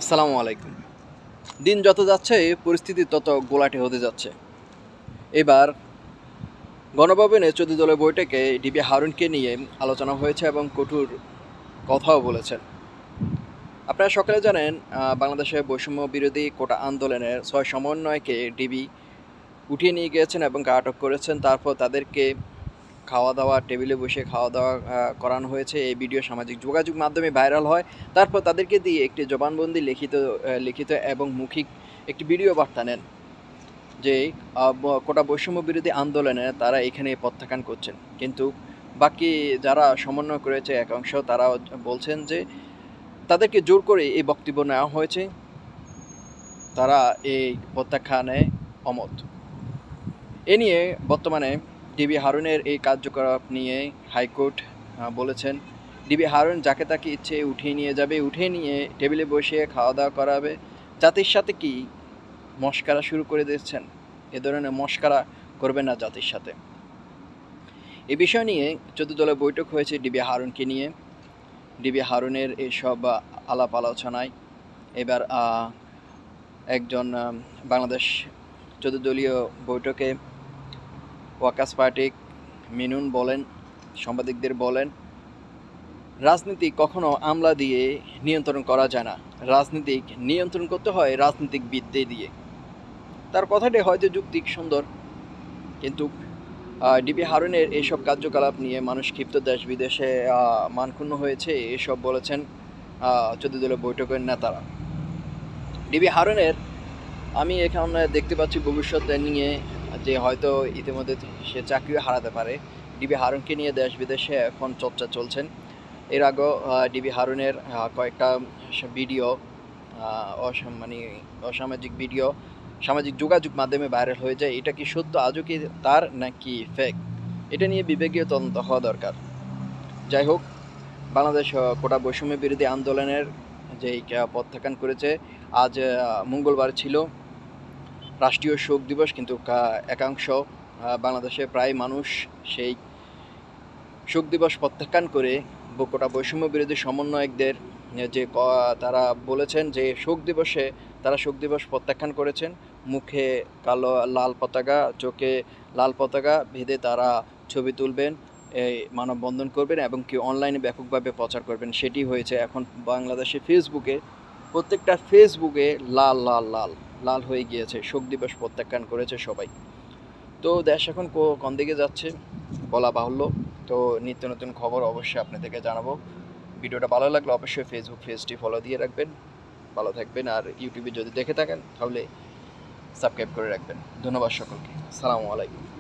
আসসালামু আলাইকুম। দিন যত যাচ্ছে পরিস্থিতি তত গোলাটে হতে যাচ্ছে। এবার গণভবনে ১৪ দলের বৈঠকে ডিবি হারুনকে নিয়ে আলোচনা হয়েছে এবং কঠোর কথাও বলেছেন। আপনারা সকলে জানেন বাংলাদেশে বৈষম্য বিরোধী কোটা আন্দোলনের ৬ সমন্বয়কে ডিবি উঠিয়ে নিয়ে গিয়েছেন এবং আটক করেছেন। তারপর তাদেরকে খাওয়া-দাওয়া টেবিলে বসে খাওয়া-দাওয়া করানো হয়েছে। এই ভিডিও সামাজিক যোগাযোগ মাধ্যমে ভাইরাল হয়। তারপর তাদেরকে দিয়ে একটি জবানবন্দি লিখিত এবং মৌখিক একটি ভিডিও বার্তা নেন যে কোটা বৈষম্য বিরোধী আন্দোলনে তারা এখানে প্রত্যাখ্যান করছেন। কিন্তু বাকি যারা সমন্বয় করেছে একাংশ তারা বলছেন যে তাদেরকে জোর করে এই বক্তব্য নেওয়া হয়েছে। তারা এই প্রত্যাখ্যানে অমত। এ নিয়ে বর্তমানে ডিবি হারুনের এই কার্যকলাপ নিয়ে হাইকোর্ট বলেছেন ডিবি হারুন যাকে তাকে ইচ্ছে উঠিয়ে নিয়ে যাবে, উঠিয়ে নিয়ে টেবিলে বসিয়ে খাওয়া দাওয়া করাবে। জাতির সাথে কি মশকরা শুরু করে দিচ্ছেন? এ ধরনের মশকরা করবেন না জাতির সাথে। এ বিষয় নিয়ে ১৪ দলের বৈঠক হয়েছে ডিবি হারুনকে নিয়ে। ডিবি হারুনের এইসব আলাপ আলোচনায় এবার একজন বাংলাদেশ ১৪ দলীয় বৈঠকে ওয়াকাস পার্টি মিনুন বলেন, সাংবাদিকদের বলেন, রাজনীতি কখনো আমলা দিয়ে নিয়ন্ত্রণ করা যায় না। রাজনীতিক নিয়ন্ত্রণ করতে হয় রাজনৈতিক বিদ্যে দিয়ে। তার কথাটি হয়তো যুক্তিক সুন্দর, কিন্তু ডিবি হারুনের এইসব কার্যকলাপ নিয়ে মানুষ ক্ষিপ্ত, দেশ বিদেশে মানক্ষুণ্ণ হয়েছে, এসব বলেছেন ১৪ দলীয় বৈঠকের নেতারা। ডিবি হারুনের আমি এখানে দেখতে পাচ্ছি ভবিষ্যৎ নিয়ে যে হয়তো ইতিমধ্যে সে চাকরিও হারাতে পারে। ডিবি হারুনকে নিয়ে দেশ বিদেশে এখন চর্চা চলছেন। এর আগেও ডিবি হারুনের কয়েকটা ভিডিও মানে অসামাজিক ভিডিও সামাজিক যোগাযোগ মাধ্যমে ভাইরাল হয়ে যায়। এটা কি সত্য আজও কি তার নাকি ফেক? এটা নিয়ে বিবেকীয় তদন্ত হওয়া দরকার। যাই হোক, বাংলাদেশ কোটা বৈষম্য বিরোধী আন্দোলনের যেই প্রত্যাখ্যান করেছে, আজ মঙ্গলবার ছিল রাষ্ট্রীয় শোক দিবস, কিন্তু একাংশ বাংলাদেশের প্রায় মানুষ সেই শোক দিবস প্রত্যাখ্যান করে কোটা বৈষম্য বিরোধী সমন্বয়কদের যে তারা বলেছেন যে শোক দিবসে তারা শোক দিবস প্রত্যাখ্যান করেছেন। মুখে কালো লাল পতাকা, চোখে লাল পতাকা বেঁধে তারা ছবি তুলবেন, এই মানববন্ধন করবেন এবং কি অনলাইনে ব্যাপকভাবে প্রচার করবেন। সেটি হয়েছে এখন বাংলাদেশে ফেসবুকে, প্রত্যেকটা ফেসবুকে লাল লাল লাল লাল হয়ে গিয়েছে। শোক দিবস প্রত্যাখ্যান করেছে সবাই। তো দেশ এখন কোন দিকে যাচ্ছে বলা বাহুল্য। তো নিত্য নতুন খবর অবশ্যই আপনাদেরকে জানাবো। ভিডিওটা ভালো লাগলে অবশ্যই ফেসবুক পেজটি ফলো দিয়ে রাখবেন। ভালো থাকবেন, আর ইউটিউবে যদি দেখে থাকেন তাহলে সাবস্ক্রাইব করে রাখবেন। ধন্যবাদ সকলকে। আসসালামু আলাইকুম।